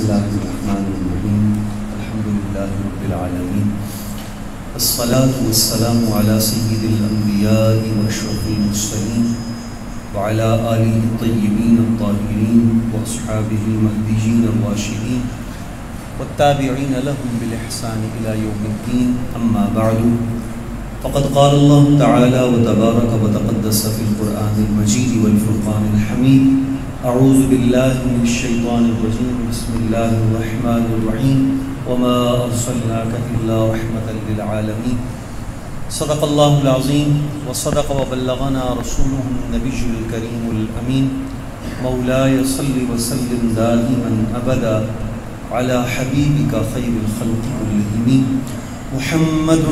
الله الرحمن الرحيم الحمد لله رب العالمين الصلاة والسلام على سيد الأنبياء وأشرف المرسلين وعلى آله الطيبين الطاهرين وأصحابه المهديين الراشدين والتابعين لهم بالإحسان إلى يوم الدين. أما بعد فقد قال الله تعالى وتبارك وتقدس في القرآن المجيد والفرقان الحميد: أعوذ بالله من الشيطان الرجيم بسم الله الرحمن الرحيم وما أرسلناك إلا رحمة للعالمين. صدق الله العظيم وصدق وبلغنا رسوله النبي الكريم الأمين. مولاي صل وسلم دائما أبدا على حبيبك خير الخلق كلهم محمد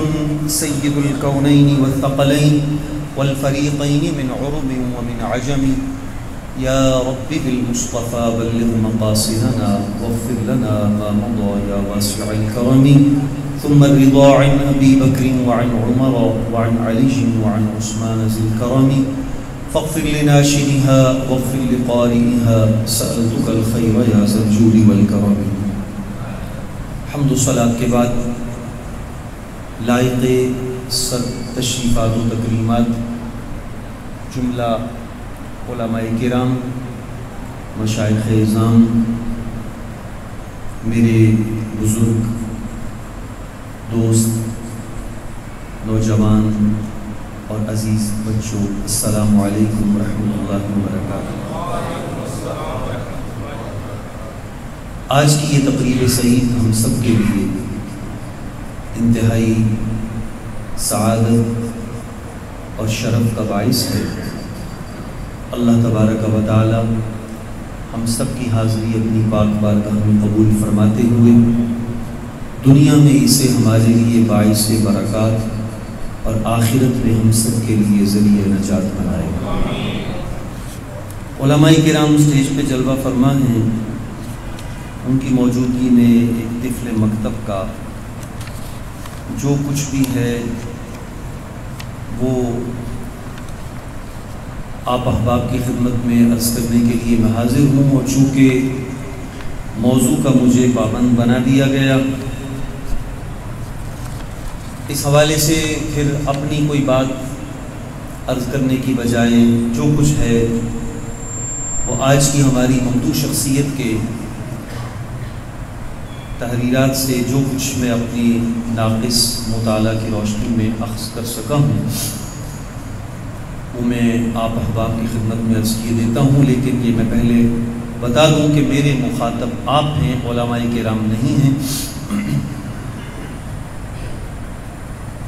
سيد الكونين والثقلين والفريقين من عرب ومن عجم. يا رب بالمصطفى بلغ مقاصدنا واغفر لنا ما مضى يا واسع الكرم. ثم الرضا عن أبي بكر وعن عمر وعن علي وعن عثمان ذي الكرم. فاغفر لناشدها واغفر لقارئها سألتك الخير يا ذا الجود والكرم. حمد و صلاۃ کے بعد لائق صد تشریفات و تکریمات جملہ علماء کرام، مشائخ اعظام، میرے بزرگ دوست، نوجوان اور عزیز بچوں، السلام علیکم ورحمۃ اللہ وبرکاتہ۔ آج کی یہ تقریب سعید ہم سب کے لیے انتہائی سعادت اور شرف کا باعث ہے۔ اللہ تبارک و تعالی ہم سب کی حاضری اپنی پاک بارگاہ میں قبول فرماتے ہوئے دنیا میں اسے ہمارے لیے باعث برکات اور آخرت میں ہم سب کے لیے ذریعہ نجات بنائے۔ علماء کرام اسٹیج پہ جلوہ فرما ہیں، ان کی موجودگی میں ایک طفل مکتب کا جو کچھ بھی ہے وہ آپ احباب کی خدمت میں عرض کرنے کے لیے میں حاضر ہوں، اور چونکہ موضوع کا مجھے پابند بنا دیا گیا، اس حوالے سے پھر اپنی کوئی بات عرض کرنے کی بجائے جو کچھ ہے وہ آج کی ہماری ممدوح شخصیت کے تحریرات سے جو کچھ میں اپنی ناقص مطالعہ کی روشنی میں اخذ کر سکا ہوں وہ میں آپ احباب کی خدمت میں عرض کیے دیتا ہوں۔ لیکن یہ میں پہلے بتا دوں کہ میرے مخاطب آپ ہیں، علماء کرام نہیں ہیں۔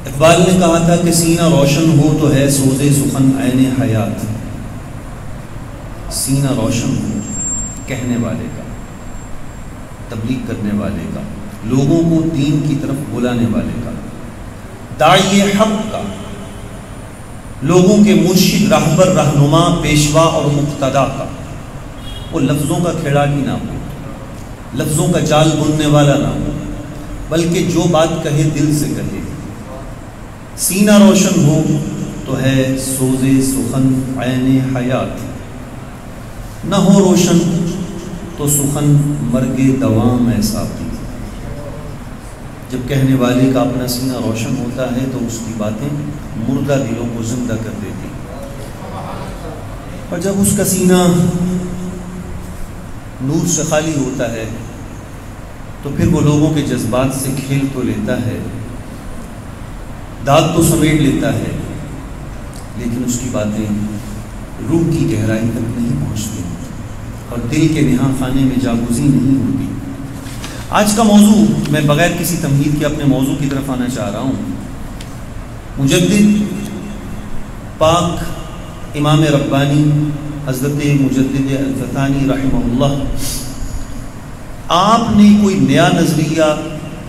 اقبال نے کہا تھا کہ سینہ روشن ہو تو ہے سوزے سخن عین حیات۔ سینہ روشن ہو کہنے والے کا، تبلیغ کرنے والے کا، لوگوں کو دین کی طرف بلانے والے کا، داعی حق کا، لوگوں کے مرشد، راہبر، رہنما، پیشوا اور مقتدا کا۔ وہ لفظوں کا کھلاڑی نہ ہو، لفظوں کا جال بننے والا نہ ہو، بلکہ جو بات کہے دل سے کہے۔ سینہ روشن ہو تو ہے سوزے سخن عین حیات، نہ ہو روشن تو سخن مرگ دوام ایسا بھی۔ جب کہنے والے کا اپنا سینہ روشن ہوتا ہے تو اس کی باتیں مردہ دلوں کو زندہ کر دیتی، اور جب اس کا سینہ نور سے خالی ہوتا ہے تو پھر وہ لوگوں کے جذبات سے کھیل تو لیتا ہے، داد تو سمیٹ لیتا ہے، لیکن اس کی باتیں روح کی گہرائی تک نہیں پہنچتی اور دل کے نہاں خانے میں جاگزین نہیں ہوتی۔ آج کا موضوع میں بغیر کسی تمہید کے اپنے موضوع کی طرف آنا چاہ رہا ہوں۔ مجدد پاک امام ربانی حضرت مجدد الفتانی رحمہ اللہ، آپ نے کوئی نیا نظریہ،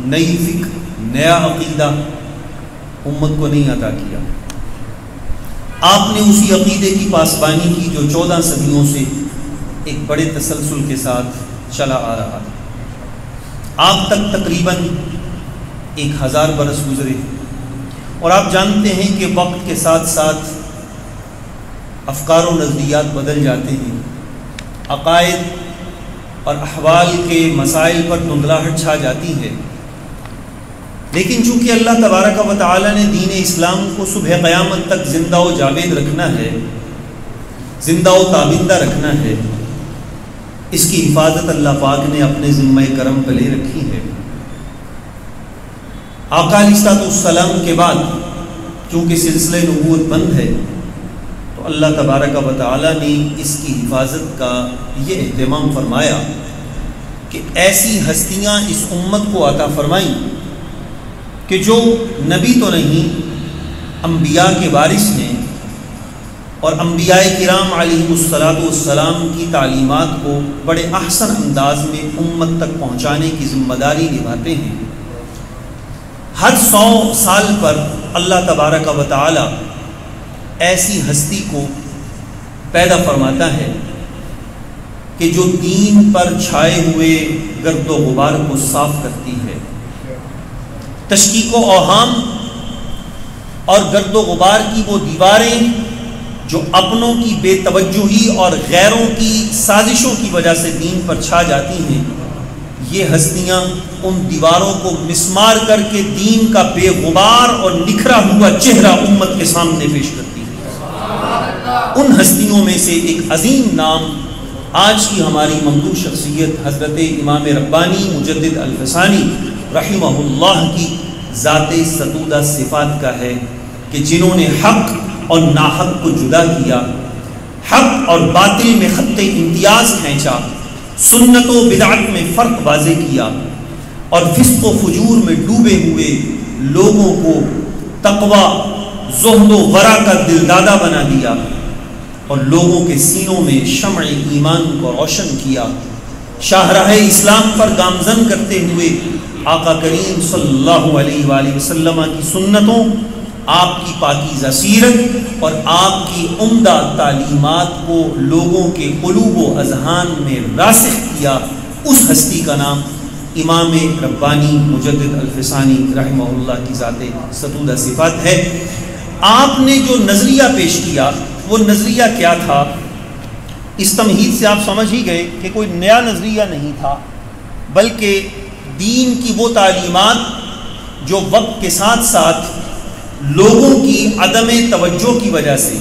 نئی فکر، نیا عقیدہ امت کو نہیں عطا کیا۔ آپ نے اسی عقیدے کی پاسبانی کی جو 14 صدیوں سے ایک بڑے تسلسل کے ساتھ چلا آ رہا تھا۔ آپ تک تقریباً 1000 برس گزرے، اور آپ جانتے ہیں کہ وقت کے ساتھ ساتھ افکار و نظریات بدل جاتے ہیں، عقائد اور احوال کے مسائل پر دھندلاہٹ چھا جاتی ہے، لیکن چونکہ اللہ تبارک و تعالی نے دین اسلام کو صبح قیامت تک زندہ و جاوید رکھنا ہے، زندہ و تابندہ رکھنا ہے، اس کی حفاظت اللہ پاک نے اپنے ذمہ کرم پہ لے رکھی ہے۔ آقا علیہ السلام کے بعد چونکہ سلسلہ نبوت بند ہے تو اللہ تبارک و تعالی نے اس کی حفاظت کا یہ اہتمام فرمایا کہ ایسی ہستیاں اس امت کو عطا فرمائیں کہ جو نبی تو نہیں انبیاء کے وارث ہیں، اور انبیاء کرام علیہ السلام کی تعلیمات کو بڑے احسن انداز میں امت تک پہنچانے کی ذمہ داری نبھاتے ہیں۔ ہر 100 سال پر اللہ تبارک و تعالی ایسی ہستی کو پیدا فرماتا ہے کہ جو دین پر چھائے ہوئے گرد و غبار کو صاف کرتی ہے، تشکیک و اوہام اور گرد و غبار کی وہ دیواریں جو اپنوں کی بے توجہی اور غیروں کی سازشوں کی وجہ سے دین پر چھا جاتی ہیں، یہ ہستیاں ان دیواروں کو مسمار کر کے دین کا بے غبار اور نکھرا ہوا چہرہ امت کے سامنے پیش کرتی ہیں۔ ان ہستیوں میں سے ایک عظیم نام آج کی ہماری ممدوح شخصیت حضرت امام ربانی مجدد الفسانی رحمہ اللہ کی ذات ستودہ صفات کا ہے کہ جنہوں نے حق اور ناحق کو جدا کیا، حق اور باطل میں خط امتیاز کھینچا، سنت و بدعت میں فرق واضح کیا، اور فسق و فجور میں ڈوبے ہوئے لوگوں کو تقوی، زہد و ورع کا دلدادہ بنا دیا، اور لوگوں کے سینوں میں شمع ایمان کو روشن کیا۔ شاہراہ اسلام پر گامزن کرتے ہوئے آقا کریم صلی اللہ علیہ وآلہ وسلم کی سنتوں، آپ کی پاکیزہ سیرت اور آپ کی عمدہ تعلیمات کو لوگوں کے قلوب و اذہان میں راسخ کیا، اس ہستی کا نام امام ربانی مجدد الفسانی رحمہ اللہ کی ذات ستودہ صفات ہے۔ آپ نے جو نظریہ پیش کیا وہ نظریہ کیا تھا؟ اس تمہید سے آپ سمجھ ہی گئے کہ کوئی نیا نظریہ نہیں تھا، بلکہ دین کی وہ تعلیمات جو وقت کے ساتھ ساتھ لوگوں کی عدم توجہ کی وجہ سے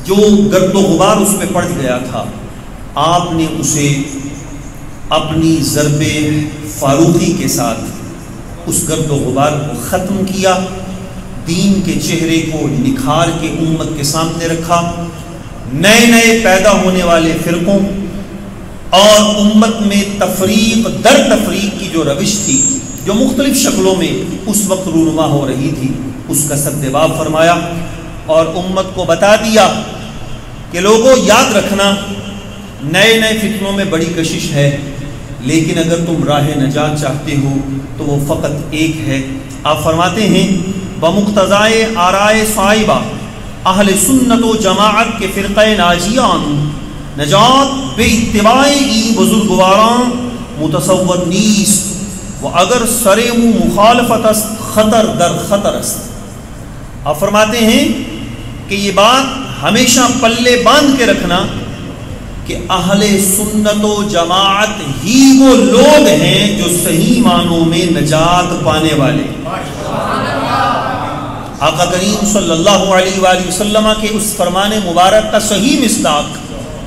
جو گرد و غبار اس پہ پڑ گیا تھا، آپ نے اسے اپنی ضرب فاروقی کے ساتھ اس گرد و غبار کو ختم کیا، دین کے چہرے کو نکھار کے امت کے سامنے رکھا، نئے نئے پیدا ہونے والے فرقوں اور امت میں تفریق در تفریق کی جو روش تھی جو مختلف شکلوں میں اس وقت رونما ہو رہی تھی، اس کا سدباب فرمایا اور امت کو بتا دیا کہ لوگوں یاد رکھنا نئے نئے فتنوں میں بڑی کشش ہے، لیکن اگر تم راہ نجات چاہتے ہو تو وہ فقط ایک ہے۔ آپ فرماتے ہیں بمقتضائے آرائے صائبہ اہل سنت و جماعت کے فرقہ ناجیان نجات بے اتباع ای بزرگواراں متصور نیست، وہ اگر سرے منہ مخالفت است خطر در خطر است۔ آپ فرماتے ہیں کہ یہ بات ہمیشہ پلے باندھ کے رکھنا کہ اہل سنت و جماعت ہی وہ لوگ ہیں جو صحیح معنوں میں نجات پانے والے۔ آقا کریم صلی اللہ علیہ وآلہ وسلم کے اس فرمان مبارک کا صحیح مصداق،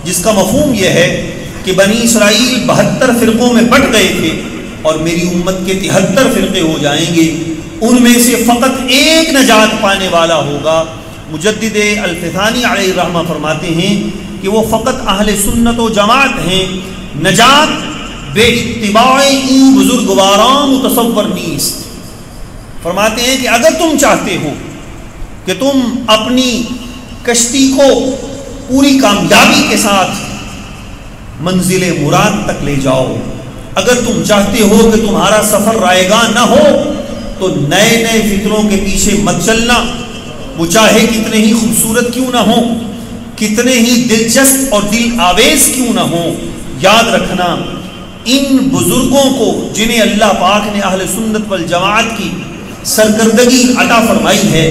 جس کا مفہوم یہ ہے کہ بنی اسرائیل 72 فرقوں میں بٹ گئے تھے اور میری امت کے 73 فرقے ہو جائیں گے، ان میں سے فقط ایک نجات پانے والا ہوگا۔ مجدد الفسانی علیہ الرحمہ فرماتے ہیں کہ وہ فقط اہل سنت و جماعت ہیں، نجات بے اتباع این بزرگواراں متصور نیست۔ فرماتے ہیں کہ اگر تم چاہتے ہو کہ تم اپنی کشتی کو پوری کامیابی کے ساتھ منزل مراد تک لے جاؤ، اگر تم چاہتے ہو کہ تمہارا سفر رائگاں نہ ہو تو نئے نئے فکروں کے پیچھے مت چلنا، وہ چاہے کتنے ہی خوبصورت کیوں نہ ہوں، کتنے ہی دلچسپ اور دل آویز کیوں نہ ہوں۔ یاد رکھنا ان بزرگوں کو جنہیں اللہ پاک نے اہل سنت والجماعت کی سرکردگی عطا فرمائی ہے،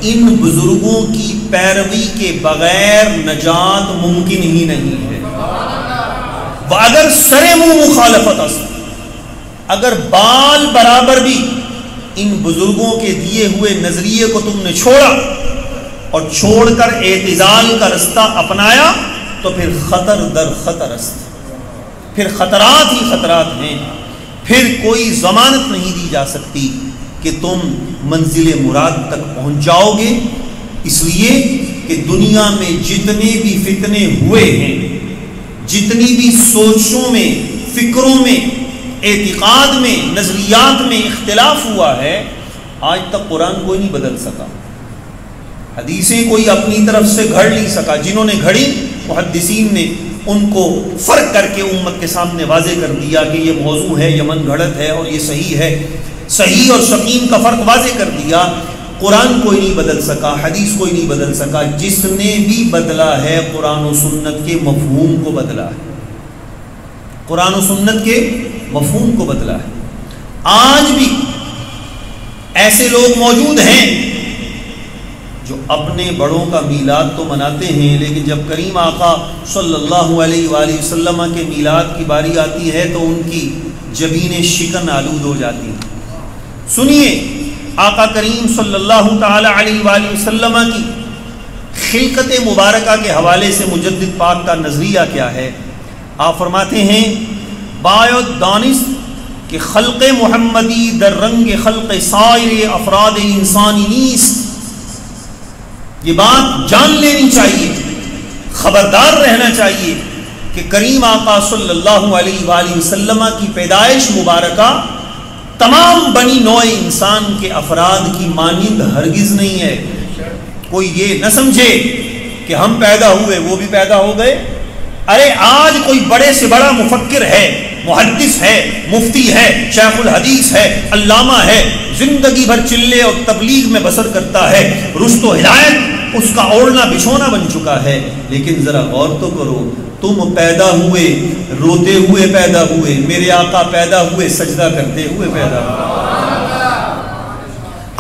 ان بزرگوں کی پیروی کے بغیر نجات ممکن ہی نہیں ہے۔ اگر سرے منہ مخالفت است، اگر بال برابر بھی ان بزرگوں کے دیے ہوئے نظریے کو تم نے چھوڑا اور چھوڑ کر اعتزال کا رستہ اپنایا تو پھر خطر در خطر است، پھر خطرات ہی خطرات ہیں، پھر کوئی ضمانت نہیں دی جا سکتی کہ تم منزل مراد تک پہنچ جاؤ گے۔ اس لیے کہ دنیا میں جتنے بھی فتنے ہوئے ہیں، جتنی بھی سوچوں میں، فکروں میں، اعتقاد میں، نظریات میں اختلاف ہوا ہے، آج تک قرآن کوئی نہیں بدل سکا، حدیثیں کوئی اپنی طرف سے گھڑ نہیں سکا۔ جنہوں نے گھڑی محدثین نے ان کو فرق کر کے امت کے سامنے واضح کر دیا کہ یہ موضوع ہے، یہ من گھڑت ہے اور یہ صحیح ہے، صحیح اور سقیم کا فرق واضح کر دیا۔ قرآن کوئی نہیں بدل سکا، حدیث کوئی نہیں بدل سکا، جس نے بھی بدلا ہے قرآن و سنت کے مفہوم کو بدلا ہے، قرآن و سنت کے مفہوم کو بدلا ہے۔ آج بھی ایسے لوگ موجود ہیں جو اپنے بڑوں کا میلاد تو مناتے ہیں، لیکن جب کریم آقا صلی اللہ علیہ وآلہ وسلم کے میلاد کی باری آتی ہے تو ان کی جبینیں شکن آلود ہو جاتی ہیں۔ سنیے آقا کریم صلی اللہ تعالی علیہ وآلہ وسلم کی خلقت مبارکہ کے حوالے سے مجدد پاک کا نظریہ کیا ہے۔ آپ فرماتے ہیں باید دانست کہ خلق محمدی در رنگ خلق سائر افراد انسانی نیست، یہ بات جان لینی چاہیے، خبردار رہنا چاہیے کہ کریم آقا صلی اللہ علیہ وآلہ وسلم کی پیدائش مبارکہ تمام بنی نوع انسان کے افراد کی مانند ہرگز نہیں ہے۔ کوئی یہ نہ سمجھے کہ ہم پیدا ہوئے وہ بھی پیدا ہو گئے۔ ارے آج کوئی بڑے سے بڑا مفکر ہے، محدث ہے، مفتی ہے، شیخ الحدیث ہے، علامہ ہے، زندگی بھر چلے اور تبلیغ میں بسر کرتا ہے، رشد و ہدایت اس کا اوڑھنا بچھونا بن چکا ہے، لیکن ذرا غور تو کرو، تم پیدا ہوئے روتے ہوئے پیدا ہوئے، میرے آقا پیدا ہوئے سجدہ کرتے ہوئے پیدا ہوئے۔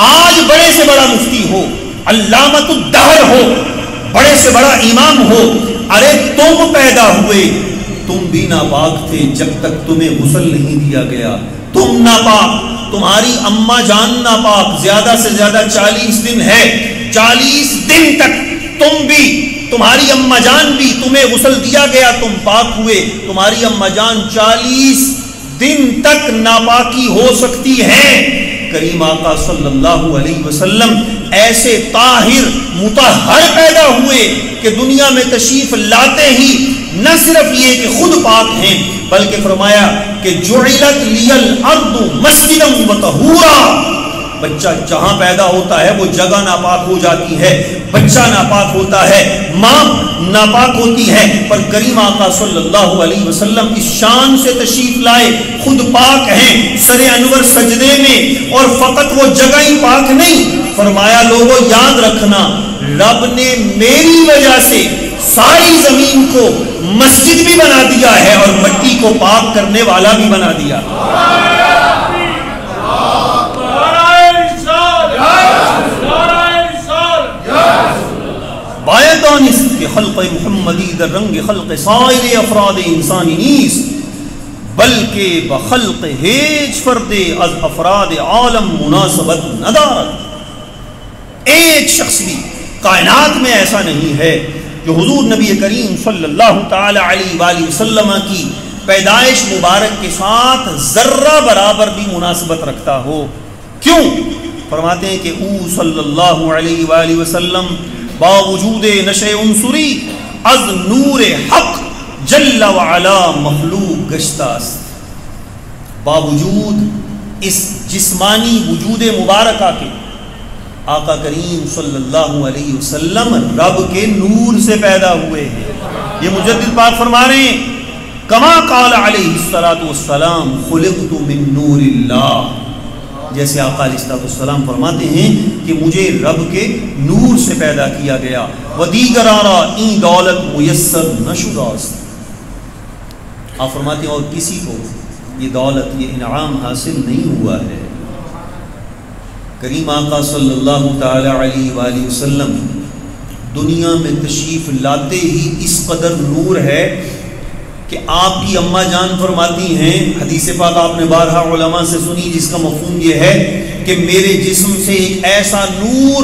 آج بڑے سے بڑا مفتی ہو، علامۃ الدہر ہو، بڑے سے بڑا امام ہو، ارے تم پیدا ہوئے، تم بھی ناپاک تھے جب تک تمہیں غسل نہیں دیا گیا، تم ناپاک، تمہاری اماں جان ناپاک، زیادہ سے زیادہ 40 دن ہے، 40 دن تک تم بھی، تمہاری اماں جان بھی، تمہیں غسل دیا گیا، تم پاک ہوئے، تمہاری اماں جان 40 دن تک ناپاکی ہو سکتی ہے۔ کریم آقا صلی اللہ علیہ وسلم ایسے طاہر مطہر پیدا ہوئے کہ دنیا میں تشریف لاتے ہی نہ صرف یہ کہ خود پاک ہیں بلکہ فرمایا کہ جعلت لی الارض مسجدا وطہورا، بچہ جہاں پیدا ہوتا ہے وہ جگہ ناپاک ہو جاتی ہے، بچہ ناپاک ہوتا ہے، ماں ناپاک ہوتی ہے، پر کریم آقا صلی اللہ علیہ وسلم اس شان سے تشریف لائے، خود پاک ہیں، سر انور سجدے میں، اور فقط وہ جگہ ہی پاک نہیں، فرمایا لوگوں یاد رکھنا رب نے میری وجہ سے ساری زمین کو مسجد بھی بنا دیا ہے اور مٹی کو پاک کرنے والا بھی بنا دیا۔ بایدانست کہ خلق محمدی در رنگ خلق سائر افراد انسانی نیست بلکہ بخلق ہیچ فرد از افراد عالم مناسبت ندارت۔ ایک شخص بھی کائنات میں ایسا نہیں ہے جو حضور نبی کریم صلی اللہ تعالی علیہ وآلہ وسلم کی پیدائش مبارک کے ساتھ ذرہ برابر بھی مناسبت رکھتا ہو۔ کیوں؟ فرماتے ہیں کہ او صلی اللہ علیہ وآلہ وسلم باوجود نشے عنصری از نور حق جل وعلا مخلوق گشتاست، باوجود اس جسمانی وجود مبارکہ کے آقا کریم صلی اللہ علیہ وسلم رب کے نور سے پیدا ہوئے ہیں۔ یہ مجدد پاک فرما رہے ہیں کما قال علیہ الصلوۃ والسلام خلقت من نور اللہ، جیسے آقا علیہ السلام فرماتے ہیں کہ مجھے رب کے نور سے پیدا کیا گیا۔ ودیگرارا این دولت میسر نشداست، آپ فرماتے ہیں اور کسی کو یہ دولت یہ انعام حاصل نہیں ہوا ہے۔ کریم آقا صلی اللہ تعالی علیہ وآلہ وسلم دنیا میں تشریف لاتے ہی اس قدر نور ہے کہ آپ کی اماں جان فرماتی ہیں، حدیث پاک آپ نے بارہا علماء سے سنی، جس کا مفہوم یہ ہے کہ میرے جسم سے ایک ایسا نور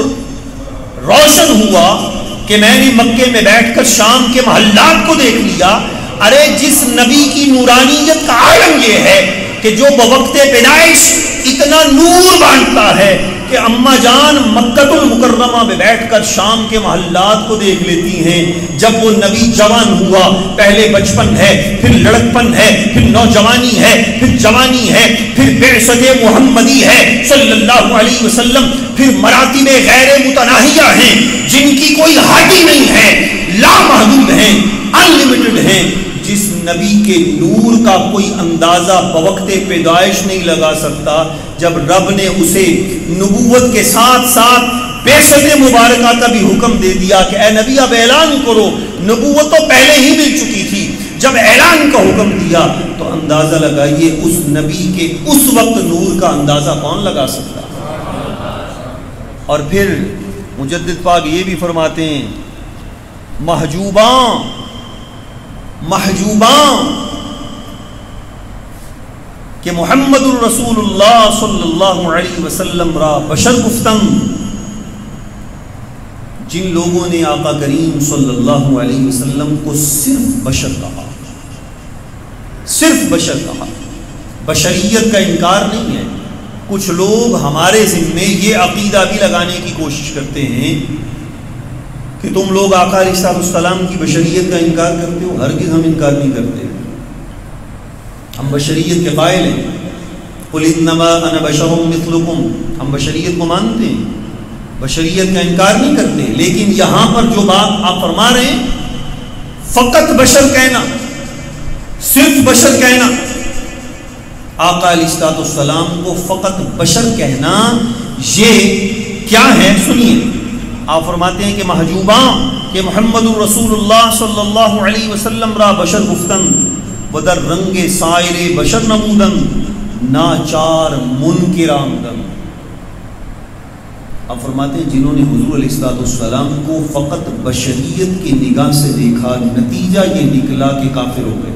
روشن ہوا کہ میں نے مکے میں بیٹھ کر شام کے محلات کو دیکھ لیا۔ ارے جس نبی کی نورانیت کا عالم یہ ہے کہ جو بوقت پیدائش اتنا نور بانٹتا ہے کہ اماں جان مکۃ المکرمہ میں بیٹھ کر شام کے محلات کو دیکھ لیتی ہیں۔ جب وہ نبی جوان ہوا، پہلے بچپن ہے، پھر لڑکپن ہے، پھر نوجوانی ہے، پھر جوانی ہے، پھر بعثت محمدی ہے صلی اللہ علیہ وسلم، پھر مراتب غیر متناہیہ ہیں جن کی کوئی حد ہی نہیں ہے، لامحدود ہیں، انلمیٹڈ ہیں۔ جس نبی کے نور کا کوئی اندازہ بوقت پیدائش نہیں لگا سکتا، جب رب نے اسے نبوت کے ساتھ ساتھ بعثت مبارکہ کا بھی حکم دے دیا کہ اے نبی اب اعلان کرو، نبوت تو پہلے ہی مل چکی تھی، جب اعلان کا حکم دیا تو اندازہ لگائیے اس نبی کے اس وقت نور کا اندازہ کون لگا سکتا۔ اور پھر مجدد پاک یہ بھی فرماتے ہیں، محجوباں کہ محمد الرسول اللہ صلی اللہ علیہ وسلم را بشر گفتن، جن لوگوں نے آقا کریم صلی اللہ علیہ وسلم کو صرف بشر کہا، صرف بشر کہا، بشریت کا انکار نہیں ہے۔ کچھ لوگ ہمارے ذمے یہ عقیدہ بھی لگانے کی کوشش کرتے ہیں کہ تم لوگ آقا علیہ السلام کی بشریت کا انکار کرتے ہو۔ ہرگز ہم انکار نہیں کرتے، ہم بشریت کے قائل ہیں۔ قل انما انا بشر مثلکم، ہم بشریت کو مانتے ہیں، بشریت کا انکار نہیں کرتے، لیکن یہاں پر جو بات آپ فرما رہے ہیں، فقط بشر کہنا، صرف بشر کہنا، آقا علیہ السلام کو فقط بشر کہنا، یہ کیا ہے؟ سنیے، آپ فرماتے ہیں کہ محجوباں کہ محمد الرسول اللہ صلی اللہ علیہ وسلم را بشر گفتن ودر رنگ سائر بشر نمودن ناچار منکر آمدن۔ آپ فرماتے ہیں جنہوں نے حضور علیہ السلام کو فقط بشریت کی نگاہ سے دیکھا، نتیجہ یہ نکلا کہ کافر ہو گئے،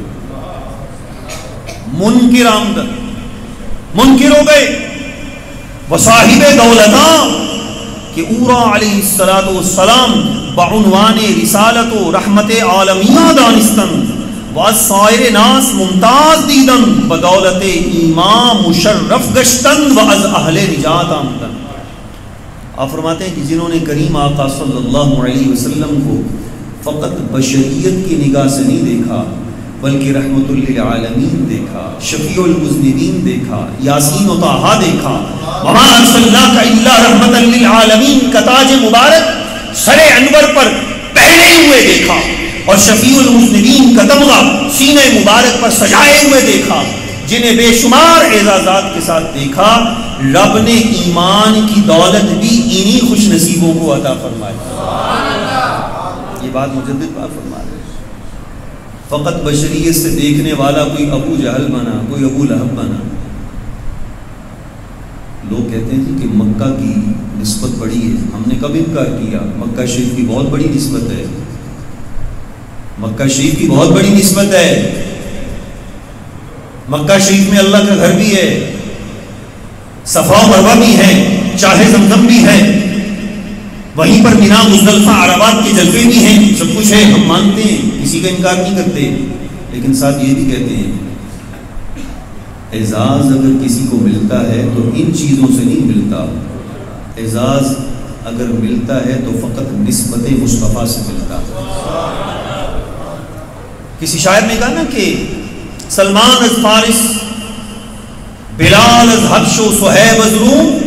منکر آمدن، منکر ہو گئے۔ وصاحب دولتاں کہ اورا علیہ السلام بعنوان رسالت و رحمت عالمیہ دانستن وَالسَّائِرِ ناس ممتاز دیدن بدولت ایمان مشرف گشتن و از اہل نجات آمدن۔ آپ فرماتے ہیں کہ جنہوں نے کریم آقا صلی اللہ علیہ وسلم کو فقط بشریت کی نگاہ سے نہیں دیکھا بلکہ رحمت للعالمین دیکھا، شفیع المذنبین دیکھا، یاسین و طٰہٰ دیکھا، وَمَا أَرْسَلْنَاكَ إِلَّا رَحْمَةً لِلْعَالَمِينَ کا تاج مبارک سر انور پر پہنے ہوئے دیکھا، اور شفیع المذنبین کا تمغہ سینہ مبارک پر سجائے ہوئے دیکھا، جنہیں بے شمار اعزازات کے ساتھ دیکھا۔ رب نے ایمان کی دولت بھی انہی خوش نصیبوں کو عطا فرمائی۔ یہ بات مجدد پاک فرما رہے ہیں۔ فقط بشریت سے دیکھنے والا کوئی ابو جہل بنا، کوئی ابو لہب بنا۔ لوگ کہتے ہیں کہ مکہ کی نسبت بڑی ہے، ہم نے کب انکار کیا؟ مکہ شریف کی بہت بڑی نسبت ہے، مکہ شریف کی بہت بڑی نسبت ہے۔ مکہ شریف میں اللہ کا گھر بھی ہے، صفا و مروہ بھی ہے، چاہے زمزم بھی ہے، وہیں پر مینا مزدلفہ عرفات کے جلوے بھی ہیں، سب کچھ ہے، ہم مانتے ہیں، کسی کا انکار نہیں کرتے، لیکن ساتھ یہ بھی کہتے ہیں اعزاز اگر کسی کو ملتا ہے تو ان چیزوں سے نہیں ملتا، اعزاز اگر ملتا ہے تو فقط نسبت مصطفیٰ سے ملتا۔ کسی شاعر نے کہا نا کہ سلمان از فارس، بلال از حبش و صہیب از روم،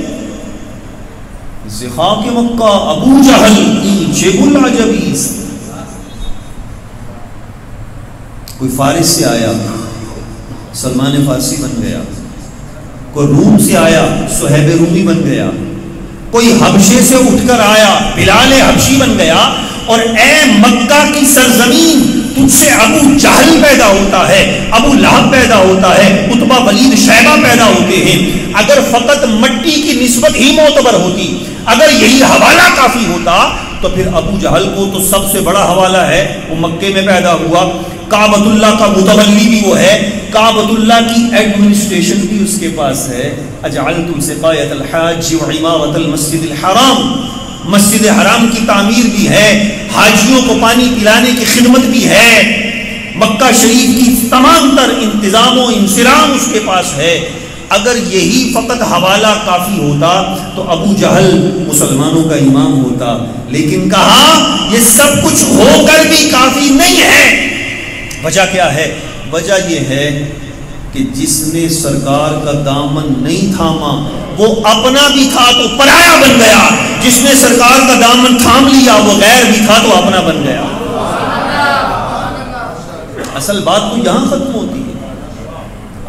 خاک مکہ ابو جہل این چه العجبیست۔ کوئی فارس سے آیا سلمان فارسی بن گیا، کوئی روم سے آیا صہیب رومی بن گیا، کوئی حبشے سے اٹھ کر آیا بلال حبشی بن گیا، اور اے مکہ کی سرزمین تجھ سے ابو جہل پیدا ہوتا ہے، ابو لہب پیدا ہوتا ہے، عتبہ ولید شیبہ پیدا ہوتے ہیں۔ اگر فقط مٹی کی نسبت ہی معتبر ہوتی، اگر یہی حوالہ کافی ہوتا تو پھر ابو جہل کو تو سب سے بڑا حوالہ ہے، وہ مکے میں پیدا ہوا، کعبۃ اللہ کا متولی بھی وہ ہے، کعبۃ اللہ کی ایڈمنسٹریشن بھی اس کے پاس ہے. اجعلتم سقایۃ الحاج وعمارۃ المسجد الحرام، مسجد حرام کی تعمیر بھی ہے، حاجیوں کو پانی پلانے کی خدمت بھی ہے، مکہ شریف کی تمام تر انتظام و انصرام اس کے پاس ہے. اگر یہی فقط حوالہ کافی ہوتا تو ابو جہل مسلمانوں کا امام ہوتا، لیکن کہا یہ سب کچھ ہو کر بھی کافی نہیں ہے. وجہ کیا ہے؟ وجہ یہ ہے کہ جس نے سرکار کا دامن نہیں تھاما وہ اپنا بھی تھا تو پرایا بن گیا، جس نے سرکار کا دامن تھام لیا وہ غیر بھی تھا تو اپنا بن گیا. اصل بات تو یہاں ختم ہوتی ہے.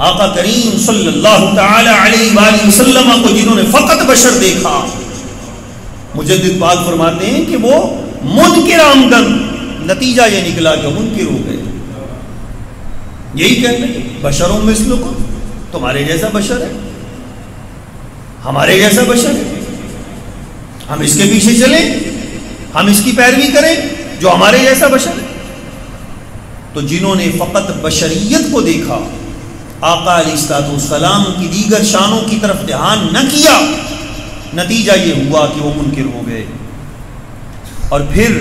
آقا کریم صلی اللہ تعالی علیہ وآلہ وسلم کو جنہوں نے فقط بشر دیکھا، مجدد پاک فرماتے ہیں کہ وہ منکر آمدن، نتیجہ یہ نکلا کہ منکر ہو گئے. یہی کہتے ہیں بشروں مثلکم، تمہارے جیسا بشر ہے، ہمارے جیسا بشر ہے، ہم اس کے پیچھے چلیں، ہم اس کی پیروی کریں جو ہمارے جیسا بشر ہے. تو جنہوں نے فقط بشریت کو دیکھا، آقا علیہ السلام کی دیگر شانوں کی طرف دھیان نہ کیا، نتیجہ یہ ہوا کہ وہ منکر ہو گئے. اور پھر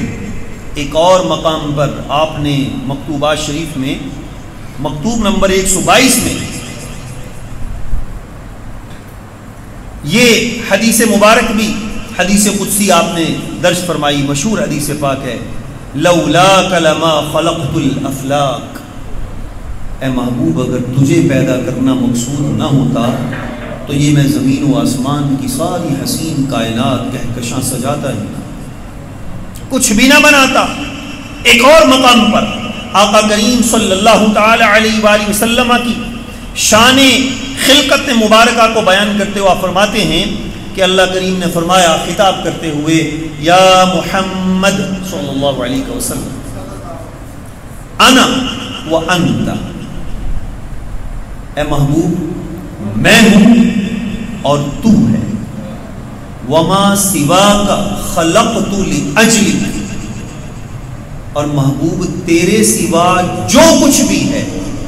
ایک اور مقام پر آپ نے مکتوبات شریف میں مکتوب نمبر 122 میں یہ حدیث مبارک بھی، حدیث قدسی آپ نے درج فرمائی، مشہور حدیث پاک ہے، لولاک لما خلقت الافلاک، اے محبوب اگر تجھے پیدا کرنا مقصود نہ ہوتا تو یہ میں زمین و آسمان کی ساری حسین کائنات کہکشاں سجاتا ہی نہ، کچھ بھی نہ بناتا. ایک اور مقام پر آقا کریم صلی اللہ تعالی علیہ وآلہ وسلم کی شان خلقت مبارکہ کو بیان کرتے ہوئے فرماتے ہیں کہ اللہ کریم نے فرمایا خطاب کرتے ہوئے، یا محمد صلی اللہ علیہ وسلم، انا وانت، اے محبوب میں ہوں اور تو ہے، وما سواک خلقت لاجلک، اور محبوب تیرے سوا جو کچھ بھی ہے،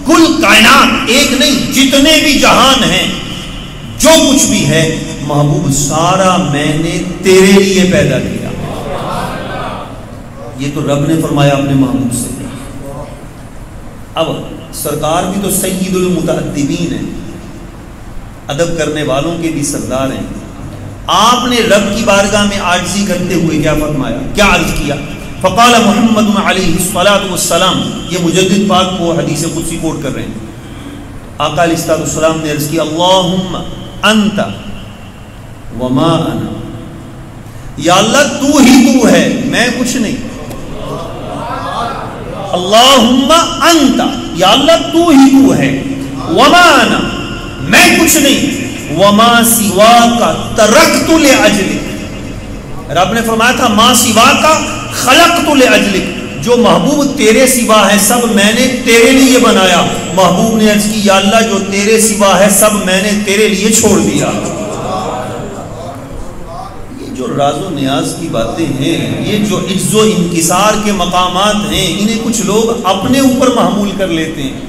کل کائنات، ایک نہیں جتنے بھی جہان ہیں، جو کچھ بھی ہے محبوب سارا میں نے تیرے لیے پیدا کیا. یہ تو رب نے فرمایا اپنے محبوب سے. اب سرکار بھی تو سید المتعدبین ہیں، ادب کرنے والوں کے بھی سردار ہیں. آپ نے رب کی بارگاہ میں عاجزی کرتے ہوئے کیا فرمایا، کیا عرض کیا؟ فقال محمد علیہ الصلاۃ والسلام، یہ مجدد پاک کو حدیث قدسی کوٹ کر رہے ہیں. آقا علیہ السلام نے عرض کیا، اللہم انت وما انا، یا اللہ تو ہی تو ہے، میں کچھ نہیں. اللہم انت، یا اللہ تو ہی تو ہے، وما انا، میں کچھ نہیں، وما سواک ترکت لاجلک، رب نے فرمایا تھا ما سواک خلقت لاجلک، جو محبوب تیرے سوا ہے سب میں نے تیرے لیے بنایا. محبوب نے عرض کی، یا اللہ جو تیرے سوا ہے سب میں نے تیرے لیے چھوڑ دیا. یہ جو راز و نیاز کی باتیں ہیں، یہ جو عجز و انکسار کے مقامات ہیں، انہیں کچھ لوگ اپنے اوپر محمول کر لیتے ہیں.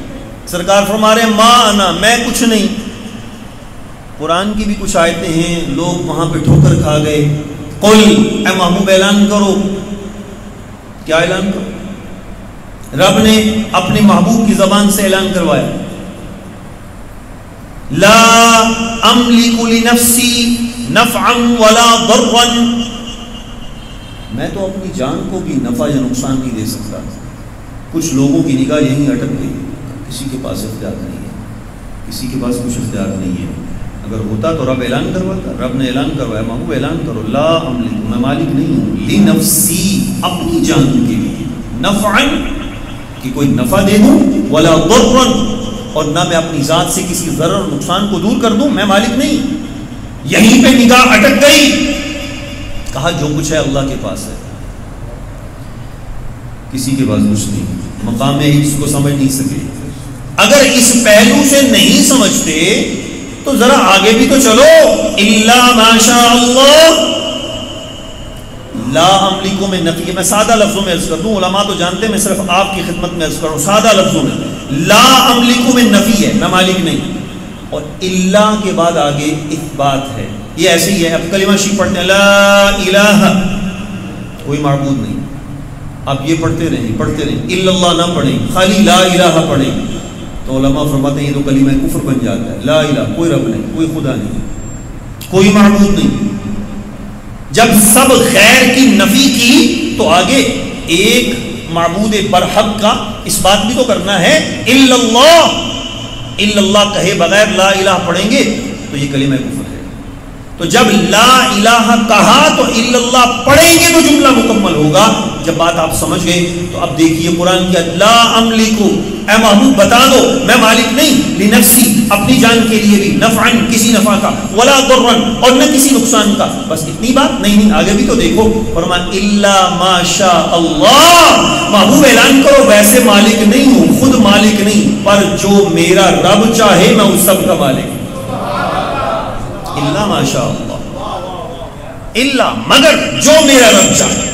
سرکار فرما رہے ہیں ما انا، میں کچھ نہیں. قرآن کی بھی کچھ آیتیں ہیں، لوگ وہاں پہ ٹھوکر کھا گئے. قل، اے محبوب اعلان کرو. کیا اعلان کرو؟ رب نے اپنے محبوب کی زبان سے اعلان کروایا، لا املک لنفسی نفعا ولا ضرا، میں تو اپنی جان کو بھی نفع یا نقصان نہیں دے سکتا. کچھ لوگوں کی نگاہ یہیں اٹک گئی، کسی کے پاس اختیار نہیں ہے، کسی کے پاس کچھ اختیار نہیں ہے. اگر ہوتا تو رب اعلان کرواتا. رب نے اعلان کروایا، محبوب اعلان کرو، لا املک، میں مالک نہیں ہوں، لنفسی، اپنی جان کے لیے، نفعا، کہ کوئی نفع دے دوں، ولا ضرا، اور نہ میں اپنی ذات سے کسی ضرر اور نقصان کو دور کر دوں، میں مالک نہیں. یہیں پہ نگاہ اٹک گئی. کہا جو کچھ ہے اللہ کے پاس ہے، کسی کے پاس کچھ نہیں. مقام اس کو سمجھ نہیں سکے. اگر اس پہلو سے نہیں سمجھتے تو ذرا آگے بھی تو چلو. الا ما شاء اللہ، لا املک میں نفی، میں سادہ لفظوں میں عرض کر دوں، علماء تو جانتے ہیں، میں صرف آپ کی خدمت میں عرض کر رہا ہوں سادہ لفظوں میں. لا املک میں نفی ہے، میں مالک نہیں، اور اللہ کے بعد آگے اثبات ہے. یہ ایسے ہی ہے، اب کلمہ شریف پڑھتے ہیں لا الہ، کوئی معبود نہیں، اب یہ پڑھتے رہیں الا اللہ نہ پڑھیں، خالی لا الہ پڑھیں، تو علماء فرماتے ہیں یہ تو کلمہ کفر بن جاتا ہے. لا الہ، کوئی رب نہیں، کوئی خدا نہیں، کوئی معبود نہیں. جب سب غیر کی نفی کی تو آگے ایک معبود برحق کا اس بات بھی تو کرنا ہے. الا اللہ کہے بغیر لا الہ پڑھیں گے تو یہ کلمہ کفر ہے. تو جب لا الہ کہا تو الا اللہ پڑھیں گے تو جملہ مکمل ہوگا. جب بات آپ سمجھ گئے تو اب دیکھیے قرآن کیا، لا املک، اے محبوب بتا دو میں مالک نہیں، لنفسی، اپنی جان کے لیے بھی، نفعن، کسی نفع کا، ولا ضرن، اور نہ کسی نقصان کا. بس اتنی بات نہیں، آگے بھی تو دیکھو، فرمان الا ما شاء اللہ. محبوب اعلان کرو ویسے مالک نہیں ہوں، خود مالک نہیں، پر جو میرا رب چاہے میں اس سب کا مالک ہوں. الا ما شاء اللہ، الا مگر جو میرا رب چاہے،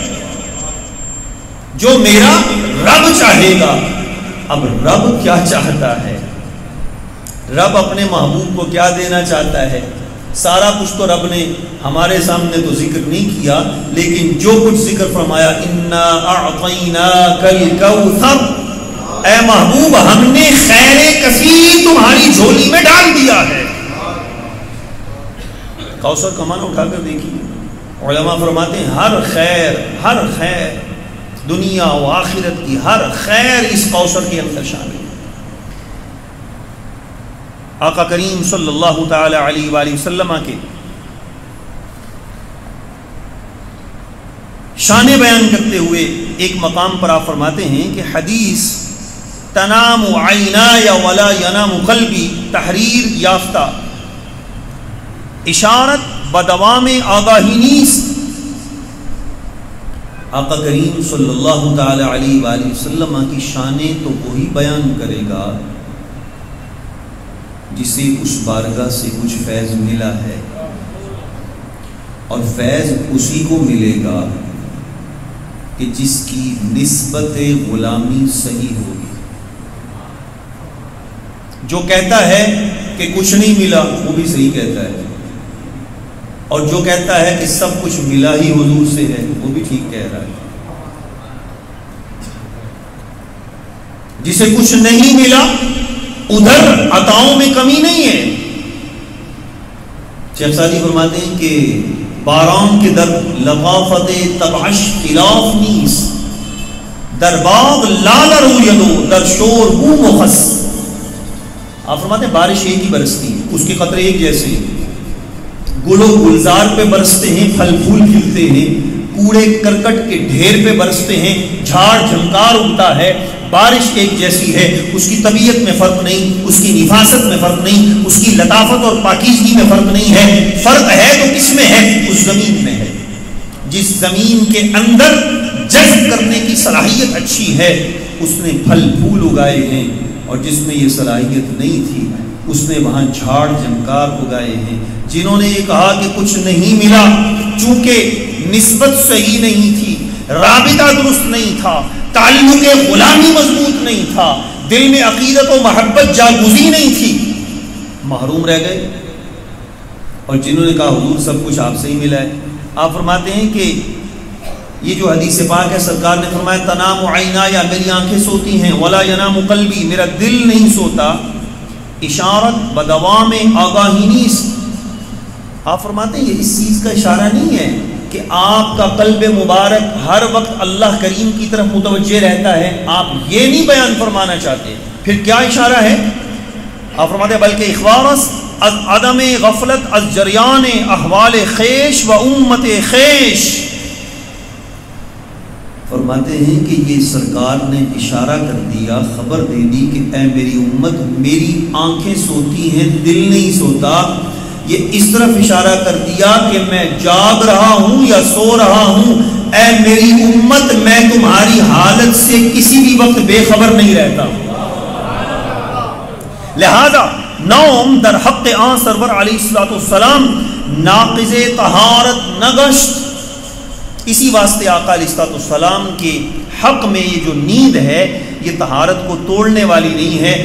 جو میرا رب چاہے گا. اب رب کیا چاہتا ہے؟ رب اپنے محبوب کو کیا دینا چاہتا ہے؟ سارا کچھ تو رب نے ہمارے سامنے تو ذکر نہیں کیا، لیکن جو کچھ ذکر فرمایا، انا اعطیناک الکوثر، اے محبوب ہم نے خیر کثیر تمہاری جھولی میں ڈال دیا ہے. کوثر کا معنی اٹھا کر دیکھیے، علماء فرماتے ہیں ہر خیر دنیا و آخرت کی ہر خیر اس کوثر کے اندر شامل ہے. آقا کریم صلی اللہ تعالی علیہ وآلہ وسلم کے شان بیان کرتے ہوئے ایک مقام پر آپ فرماتے ہیں کہ حدیث تنام عینای ولا ینام قلبی تحریر یافتہ اشارت بدوام آگاہی نیست. آقا کریم صلی اللہ تعالی علیہ وآلہ وسلم کی شانیں تو وہی بیان کرے گا جسے اس بارگاہ سے کچھ فیض ملا ہے، اور فیض اسی کو ملے گا کہ جس کی نسبت غلامی صحیح ہوگی. جو کہتا ہے کہ کچھ نہیں ملا وہ بھی صحیح کہتا ہے، اور جو کہتا ہے کہ سب کچھ ملا ہی حضور سے ہے وہ بھی ٹھیک کہہ رہا ہے. جسے کچھ نہیں ملا ادھر عطاؤں میں کمی نہیں ہے. شیخ سعدی فرماتے ہیں کہ باران کے در لطافت تبعش خلاف نیس، در باغ لال رویدو در شور بو مخص. آپ فرماتے ہیں بارش ایک ہی برستی ہے، اس کے قطرے ایک جیسے ہیں، گل و گلزار پہ برستے ہیں، پھل پھول کھلتے ہیں، کوڑے کرکٹ کے ڈھیر پہ برستے ہیں، جھاڑ جھنکار اگتا ہے. بارش ایک جیسی ہے، اس کی طبیعت میں فرق نہیں، اس کی نفاست میں فرق نہیں، اس کی لطافت اور پاکیزگی میں فرق نہیں ہے. فرق ہے تو کس میں ہے؟ اس زمین میں ہے. جس زمین کے اندر جذب کرنے کی صلاحیت اچھی ہے اس نے پھل پھول اگائے ہیں، اور جس میں یہ صلاحیت نہیں تھی اس نے وہاں جھاڑ جھنکار اگائے ہیں. جنہوں نے یہ کہا کہ کچھ نہیں ملا، چونکہ نسبت صحیح نہیں تھی، رابطہ درست نہیں تھا، تعلق غلامی مضبوط نہیں تھا، دل میں عقیدت و محبت جاگزی نہیں تھی، محروم رہ گئے. اور جنہوں نے کہا حضور سب کچھ آپ سے ہی ملا ہے، آپ فرماتے ہیں کہ یہ جو حدیث پاک ہے، سرکار نے فرمایا تنام عینایا، میری آنکھیں سوتی ہیں، ولا ینام قلبی، میرا دل نہیں سوتا، اشارت بدوام آگاہی نیست. آپ فرماتے ہیں یہ اس چیز کا اشارہ نہیں ہے کہ آپ کا قلب مبارک ہر وقت اللہ کریم کی طرف متوجہ رہتا ہے، آپ یہ نہیں بیان فرمانا چاہتے. پھر کیا اشارہ ہے؟ آپ فرماتے ہیں بلکہ اخبارس از عدم غفلت از جریان احوال خیش و امت خیش. فرماتے ہیں کہ یہ سرکار نے اشارہ کر دیا، خبر دے دی کہ اے میری امت، میری آنکھیں سوتی ہیں، دل نہیں سوتا. یہ اس طرف اشارہ کر دیا کہ میں جاگ رہا ہوں یا سو رہا ہوں. اے میری امت، میں تمہاری حالت سے کسی بھی وقت بے خبر نہیں رہتا. لہذا نوم در حق آن سرور علیہ الصلوۃ والسلام ناقض طہارت نگشت. اسی واسطے آقا علیہ السلام کے حق میں یہ جو نیند ہے یہ طہارت کو توڑنے والی نہیں ہے.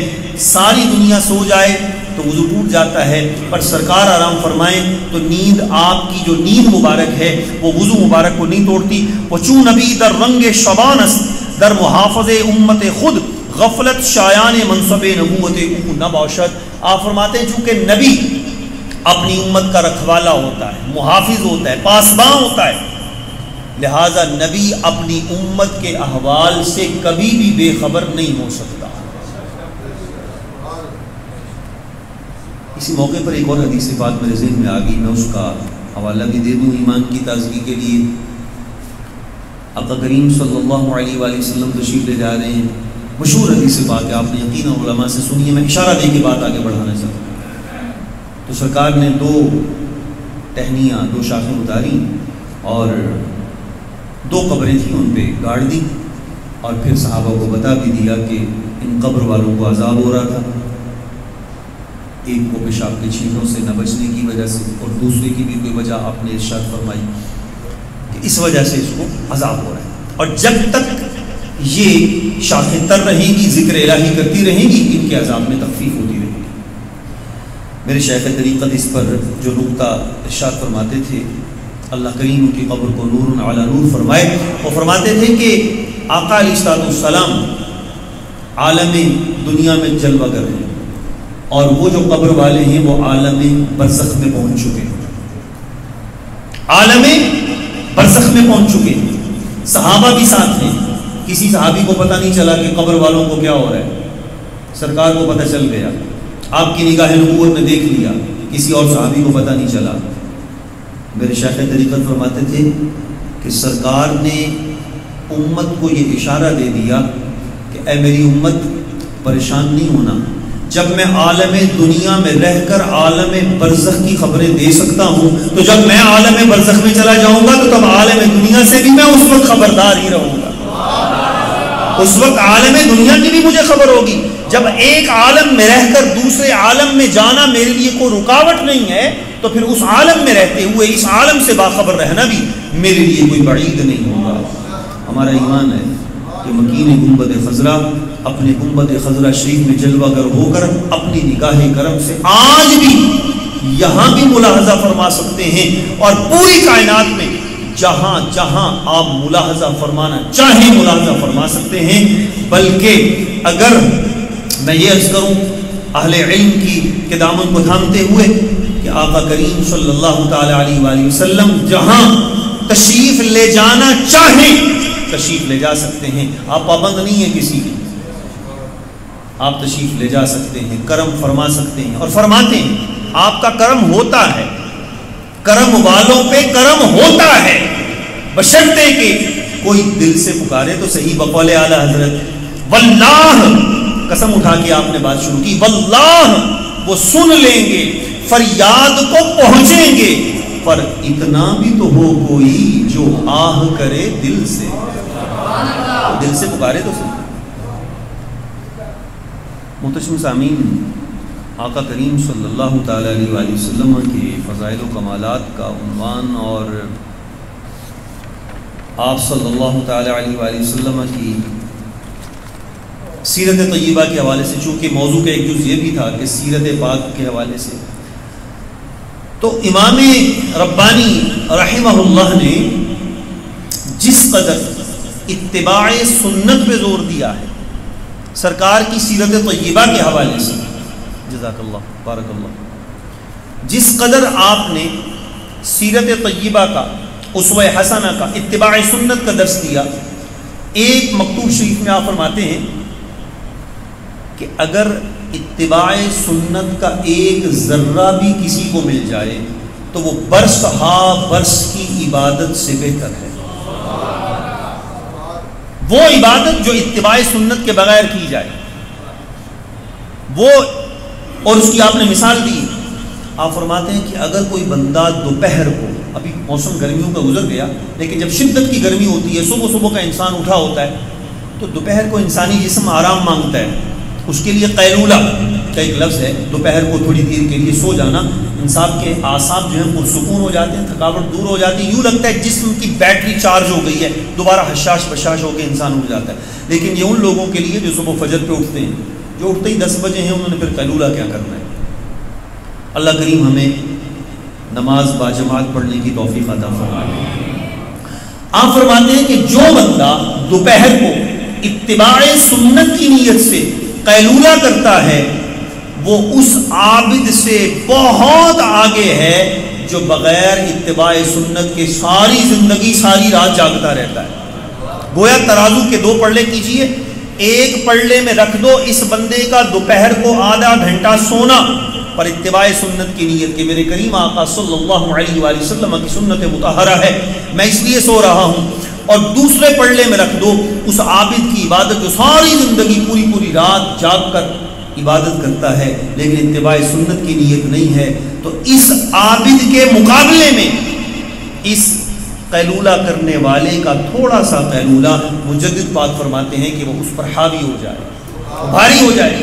ساری دنیا سو جائے تو وضو ٹوٹ جاتا ہے، پر سرکار آرام فرمائیں تو نیند، آپ کی جو نیند مبارک ہے وہ وضو مبارک کو نہیں توڑتی. وچوں نبی در رنگ شبانس در محافظ امت خود غفلت شایان منصب نبوت او نباشد. آپ فرماتے ہیں چونکہ نبی اپنی امت کا رکھوالا ہوتا ہے، محافظ ہوتا ہے، پاسباں ہوتا ہے، لہذا نبی اپنی امت کے احوال سے کبھی بھی بے خبر نہیں ہو سکتا. اسی موقع پر ایک اور حدیث بات میرے ذہن میں آ گئی، میں اس کا حوالہ بھی دے دوں ایمان کی تازگی کے لیے. آقا کریم صلی اللہ علیہ وآلہ وسلم تشریف لے جا رہے ہیں، مشہور حدیث بات ہے، آپ نے یقیناً علماء سے سنی ہے، میں اشارہ دے کے بات آگے بڑھانا چاہتا ہوں. تو سرکار نے 2 ٹہنیاں، 2 شاخیں اتاری اور 2 قبریں تھیں ان پہ گاڑ دی، اور پھر صحابہ کو بتا بھی دیا کہ ان قبر والوں کو عذاب ہو رہا تھا، ایک کو پیشاب کے چھینٹوں سے نہ بچنے کی وجہ سے، اور دوسرے کی بھی کوئی وجہ آپ نے ارشاد فرمائی کہ اس وجہ سے اس کو عذاب ہو رہا ہے، اور جب تک یہ شاخیں تر رہیں گی، ذکر الہی کرتی رہیں گی، ان کے عذاب میں تخفیف ہوتی رہے گی. میرے شیخ طریقت اس پر جو نقطہ ارشاد فرماتے تھے، اللہ کریم ان کی قبر کو نور علی نور فرمائے، وہ فرماتے تھے کہ آقا علیہ السلام عالم دنیا میں جلوہ گر ہیں، اور وہ جو قبر والے ہیں وہ عالم برزخ میں پہنچ چکے ہیں، عالم برزخ میں پہنچ چکے ہیں. صحابہ بھی ساتھ ہیں، کسی صحابی کو پتہ نہیں چلا کہ قبر والوں کو کیا ہو رہا ہے، سرکار کو پتہ چل گیا، آپ کی نگاہ نبوت نے دیکھ لیا، کسی اور صحابی کو پتہ نہیں چلا. میرے شیخ طریقت فرماتے تھے کہ سرکار نے امت کو یہ اشارہ دے دیا کہ اے میری امت پریشان نہیں ہونا، جب میں عالم دنیا میں رہ کر عالم برزخ کی خبریں دے سکتا ہوں تو جب میں عالم برزخ میں چلا جاؤں گا تو تب عالم دنیا سے بھی میں اس وقت خبردار ہی رہوں گا، اس وقت عالم دنیا کی بھی مجھے خبر ہوگی. جب ایک عالم میں رہ کر دوسرے عالم میں جانا میرے لیے کوئی رکاوٹ نہیں ہے تو پھر اس عالم میں رہتے ہوئے اس عالم سے باخبر رہنا بھی میرے لیے کوئی بعید نہیں ہوگا. ہمارا ایمان ہے کہ مکین گنبد خضرا اپنے گنبد خضرا شریف میں جلوہ گر ہو کر اپنی نگاہ کرم سے آج بھی یہاں بھی ملاحظہ فرما سکتے ہیں، اور پوری کائنات میں جہاں جہاں آپ ملاحظہ فرمانا چاہیں ملاحظہ فرما سکتے ہیں. بلکہ اگر میں یہ عرض کروں اہل علم کی دامن کو تھامتے ہوئے کہ آقا کریم صلی اللہ تعالی علیہ وآلہ وسلم جہاں تشریف لے جانا چاہیں تشریف لے جا سکتے ہیں. آپ پابند نہیں ہیں کسی کی، آپ تشریف لے جا سکتے ہیں، کرم فرما سکتے ہیں، اور فرماتے ہیں. آپ کا کرم ہوتا ہے، کرم والوں پہ کرم ہوتا ہے، بشرطے کہ کوئی دل سے پکارے تو صحیح. بقول اعلی حضرت واللہ، قسم اٹھا کے آپ نے بات شروع کی، واللہ وہ سن لیں گے، فریاد کو پہنچیں گے، پر اتنا بھی تو ہو کوئی جو آہ کرے دل سے، دل سے پکارے تو صحیح. محتشم سامعین، آقا کریم صلی اللہ تعالی علیہ وآلہ وسلم کے فضائل و کمالات کا عنوان اور آپ صلی اللہ تعالی علیہ وآلہ وسلم کی سیرت طیبہ کے حوالے سے، چونکہ موضوع کا ایک جز یہ بھی تھا کہ سیرت پاک کے حوالے سے، تو امام ربانی رحمہ اللہ نے جس قدر اتباع سنت پہ زور دیا ہے سرکار کی سیرت طیبہ کے حوالے سے، جزاک اللہ بارک اللہ، جس قدر آپ نے سیرت طیبہ کا، اسوہ حسنہ کا، اتباع سنت کا درس دیا، ایک مکتوب شریف میں آپ فرماتے ہیں کہ اگر اتباع سنت کا ایک ذرہ بھی کسی کو مل جائے تو وہ برس ہا برس کی عبادت سے بہتر ہے. وہ عبادت جو اتباع سنت کے بغیر کی جائے وہ، اور اس کی آپ نے مثال دی. آپ فرماتے ہیں کہ اگر کوئی بندہ دوپہر کو، ابھی موسم گرمیوں کا گزر گیا لیکن جب شدت کی گرمی ہوتی ہے، صبح صبح کا انسان اٹھا ہوتا ہے تو دوپہر کو انسانی جسم آرام مانگتا ہے، اس کے لیے قیلولہ کا ایک لفظ ہے، دوپہر کو تھوڑی دیر کے لیے سو جانا، انسان کے اعصاب جو ہیں پرسکون ہو جاتے ہیں، تھکاوٹ دور ہو جاتی ہے، یوں لگتا ہے جسم کی بیٹری چارج ہو گئی ہے، دوبارہ حشاش بشاش ہو کے انسان اٹھ جاتا ہے۔ لیکن یہ ان لوگوں کے لیے جو صبح فجر پہ اٹھتے ہیں، جو اٹھتے ہی 10 بجے ہیں، انہوں نے پھر قیلولہ کیا کرنا ہے؟ اللہ کریم ہمیں نماز باجماعت پڑھنے کی توفیق عطا فرمائے۔ آپ فرماتے ہیں کہ جو بندہ دوپہر کو اتباع سنت کی نیت سے قیلولہ کرتا ہے، وہ اس عابد سے بہت آگے ہے جو بغیر اتباع سنت کے ساری زندگی ساری رات جاگتا رہتا ہے۔ گویا ترازو کے 2 پلڑے کیجئے، ایک پلڑے میں رکھ دو اس بندے کا دوپہر کو آدھا گھنٹہ سونا پر اتباع سنت کی نیت کہ میرے کریم آقا صلی اللہ علیہ وآلہ وسلم کی سنت مطہرہ ہے، میں اس لیے سو رہا ہوں، اور دوسرے پلڑے میں رکھ دو اس عابد کی عبادت جو ساری زندگی پوری رات جاگ کر عبادت کرتا ہے لیکن اتباع سنت کی نیت نہیں ہے، تو اس عابد کے مقابلے میں اس قیلولہ کرنے والے کا تھوڑا سا قیلولہ مجدد پاک فرماتے ہیں کہ وہ اس پر حاوی ہو جائے، بھاری ہو جائے۔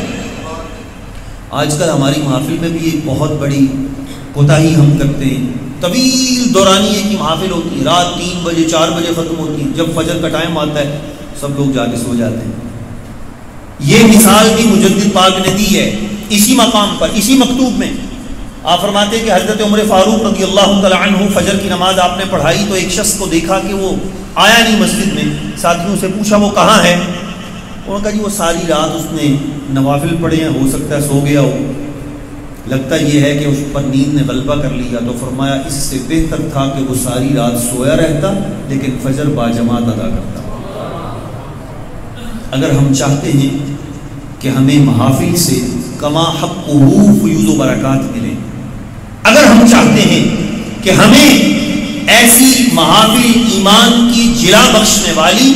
آج کل ہماری محافل میں بھی ایک بہت بڑی کوتاہی ہم کرتے ہیں، طویل دورانیے کی محافل ہوتی ہے، رات 3 بجے 4 بجے ختم ہوتی ہے، جب فجر کا ٹائم آتا ہے سب لوگ جا کے سو جاتے ہیں۔ یہ مثال بھی مجدد پاک نے دی ہے اسی مقام پر، اسی مکتوب میں۔ آپ فرماتے ہیں کہ حضرت عمر فاروق رضی اللہ تعالی عنہ فجر کی نماز آپ نے پڑھائی تو ایک شخص کو دیکھا کہ وہ آیا نہیں مسجد میں، ساتھیوں سے پوچھا وہ کہاں ہے؟ انہوں نے کہا جی وہ ساری رات اس نے نوافل پڑھے ہیں، ہو سکتا ہے سو گیا ہو، لگتا یہ ہے کہ اس پر نیند نے غلبہ کر لیا۔ تو فرمایا اس سے بہتر تھا کہ وہ ساری رات سویا رہتا لیکن فجر باجماعت ادا کرتا۔ اگر ہم چاہتے ہیں کہ ہمیں محافل سے کما حقہ فیوز و برکات ملے، اگر ہم چاہتے ہیں کہ ہمیں ایسی محافل ایمان کی جلا بخشنے والی،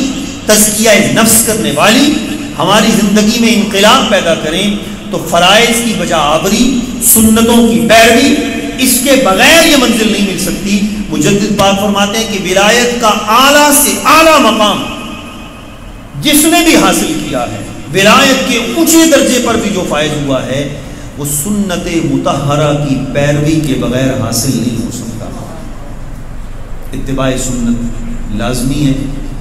تزکیہ نفس کرنے والی ہماری زندگی میں انقلاب پیدا کریں، تو فرائض کی بجا آوری، سنتوں کی پیروی، اس کے بغیر یہ منزل نہیں مل سکتی۔ مجدد پاک فرماتے ہیں کہ ولایت کا اعلیٰ سے اعلیٰ مقام جس نے بھی حاصل کیا ہے، ولایت کے اونچے درجے پر بھی جو فائز ہوا ہے، وہ سنت مطہرہ کی پیروی کے بغیر حاصل نہیں ہو سکتا۔ اتباع سنت لازمی ہے،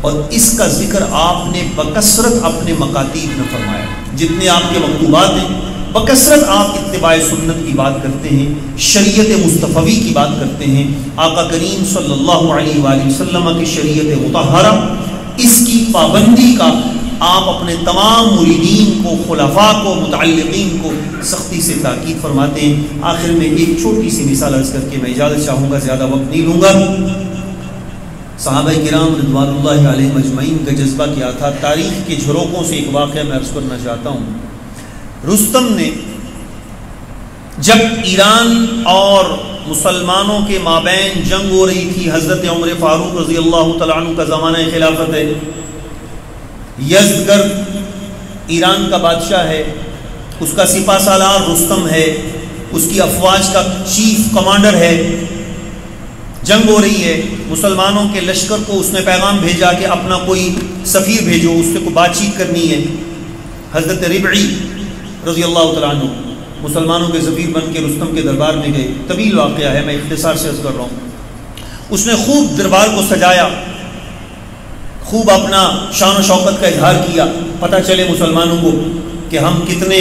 اور اس کا ذکر آپ نے بکثرت اپنے مکاتیب میں فرمایا، جتنے آپ کے مکتوبات ہیں بکثرت آپ اتباع سنت کی بات کرتے ہیں، شریعت مصطفی کی بات کرتے ہیں، آقا کریم صلی اللہ علیہ وآلہ وسلم کی شریعت مطہرہ، اس کی پابندی کا آپ اپنے تمام مریدین کو، خلفاء کو، متعلقین کو سختی سے تاکید فرماتے ہیں۔ آخر میں ایک چھوٹی سی مثال عرض کر کے میں اجازت چاہوں گا، زیادہ وقت نہیں لوں گا۔ صحابہ کرام رضوان اللہ علیہم اجمعین کا جذبہ کیا تھا؟ تاریخ کے جھروکوں سے ایک واقعہ میں عرض کرنا چاہتا ہوں۔ رستم نے جب ایران اور مسلمانوں کے مابین جنگ ہو رہی تھی، حضرت عمر فاروق رضی اللہ تعالیٰ عنہ کا زمانہ خلافت ہے، یزدگرد ایران کا بادشاہ ہے، اس کا سپہ سالار رستم ہے، اس کی افواج کا چیف کمانڈر ہے، جنگ ہو رہی ہے، مسلمانوں کے لشکر کو اس نے پیغام بھیجا کہ اپنا کوئی سفیر بھیجو، اس سے کوئی بات چیت کرنی ہے۔ حضرت ربعی رضی اللہ تعالیٰ عنہ مسلمانوں کے سفیر بن کے رستم کے دربار میں گئے۔ طویل واقعہ ہے، میں اختصار سے عرض کر رہا ہوں۔ اس نے خوب دربار کو سجایا، خوب اپنا شان و شوکت کا اظہار کیا، پتہ چلے مسلمانوں کو کہ ہم کتنے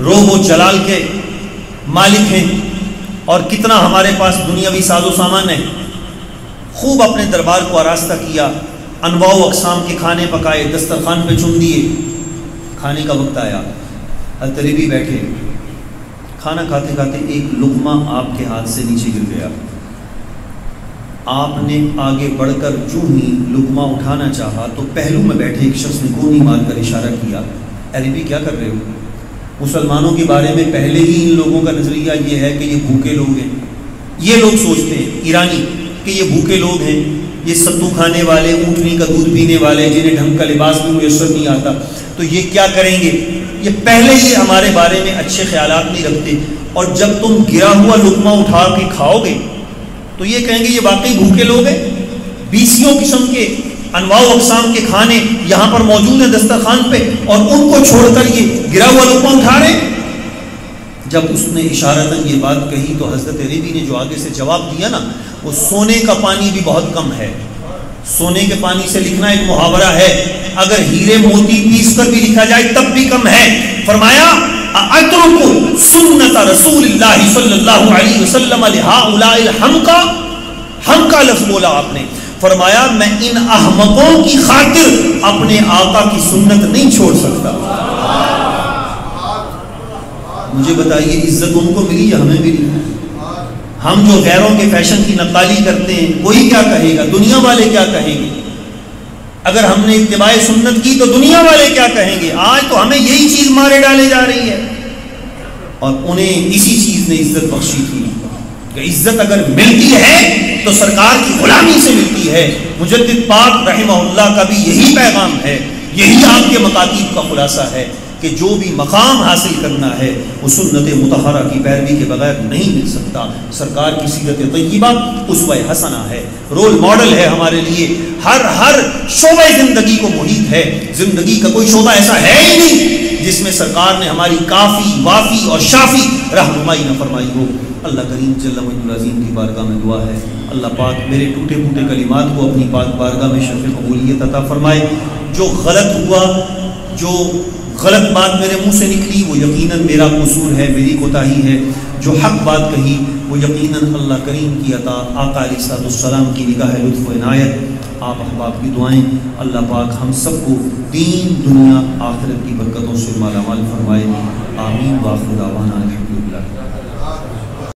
روب و جلال کے مالک ہیں اور کتنا ہمارے پاس دنیاوی ساز و سامان ہے۔ خوب اپنے دربار کو آراستہ کیا، انواع و اقسام کے کھانے پکائے، دسترخوان پہ چن دیے۔ کھانے کا وقت آیا، حضرت ربی بیٹھے، کھانا کھاتے کھاتے ایک لقمہ آپ کے ہاتھ سے نیچے گر گیا۔ آپ نے آگے بڑھ کر جو ہی لقمہ اٹھانا چاہا تو پہلو میں بیٹھے ایک شخص نے گونی مار کر اشارہ کیا، اے ربی کیا کر رہے ہو؟ مسلمانوں کے بارے میں پہلے ہی ان لوگوں کا نظریہ یہ ہے کہ یہ بھوکے لوگ ہیں، یہ لوگ سوچتے ہیں ایرانی کہ یہ بھوکے لوگ ہیں، یہ ستو کھانے والے، اونٹنی کا دودھ پینے والے، جنہیں ڈھنگ کا لباس بھی میسر نہیں آتا، تو یہ کیا کریں گے؟ یہ پہلے ہی ہمارے بارے میں اچھے خیالات نہیں رکھتے، اور جب تم گرا ہوا لقمہ اٹھا کے کھاؤ گے تو یہ کہیں گے یہ واقعی بھوکے لوگ ہیں۔ 20 قسم کے انواع و اقسام کے کھانے یہاں پر موجود ہیں دسترخوان پہ، اور ان کو چھوڑ کر یہ گرا ہوا لقمہ اٹھا رہے ہیں۔ جب اس نے اشارتاً یہ بات کہی تو حضرت ربی نے جو آگے سے جواب دیا نا، وہ سونے کا پانی بھی بہت کم ہے. سونے کے پانی سے لکھنا ایک محاورہ ہے، اگر ہیرے موتی پیس کر بھی لکھا جائے تب بھی کم ہے. فرمایا اترک سنت رسول اللہ صلی اللہ علیہ وسلم لہؤلاء الحمقى، حمقى لفظ بولا آپ نے. فرمایا میں ان احمقوں کی خاطر اپنے آقا کی سنت نہیں چھوڑ سکتا. مجھے بتائیے عزت ان کو ملی یا ہمیں ملی؟ ہم جو غیروں کے فیشن کی نقالی کرتے ہیں، کوئی کیا کہے گا، دنیا والے کیا کہیں گے؟ اگر ہم نے اتباع سنت کی تو دنیا والے کیا کہیں گے؟ آج تو ہمیں یہی چیز مارے ڈالے جا رہی ہے، اور انہیں اسی چیز نے عزت بخشی تھی کہ عزت اگر ملتی ہے تو سرکار کی غلامی سے ملتی ہے. مجدد پاک رحمہ اللہ کا بھی یہی پیغام ہے، یہی آپ کے مکاتیب کا خلاصہ ہے کہ جو بھی مقام حاصل کرنا ہے وہ سنت مطہرہ کی پیروی کے بغیر نہیں مل سکتا. سرکار کی سیرت طیبہ اسوہ حسنہ ہے، رول ماڈل ہے ہمارے لیے. ہر شعبہ زندگی کو محیط ہے. زندگی کا کوئی شعبہ ایسا ہے ہی نہیں جس میں سرکار نے ہماری کافی وافی اور شافی رہنمائی نہ فرمائی ہو. اللہ کریم جل مجدہ العظیم کی بارگاہ میں دعا ہے، اللہ پاک میرے ٹوٹے پھوٹے کلمات کو اپنی پاک بارگاہ میں شرف قبولیت عطا فرمائے. جو غلط ہوا، جو غلط بات میرے منہ سے نکلی، وہ یقیناً میرا قصور ہے، میری کوتاہی ہے. جو حق بات کہی وہ یقیناً اللہ کریم کی عطا، آقا علیہ الصلوۃ والسلام کی نگاہ لطف و عنایت، آپ احباب کی دعائیں. اللہ پاک ہم سب کو دین دنیا آخرت کی برکتوں سے مالا مال فرمائے. آمین. وآخر دعوانا الحمدللہ.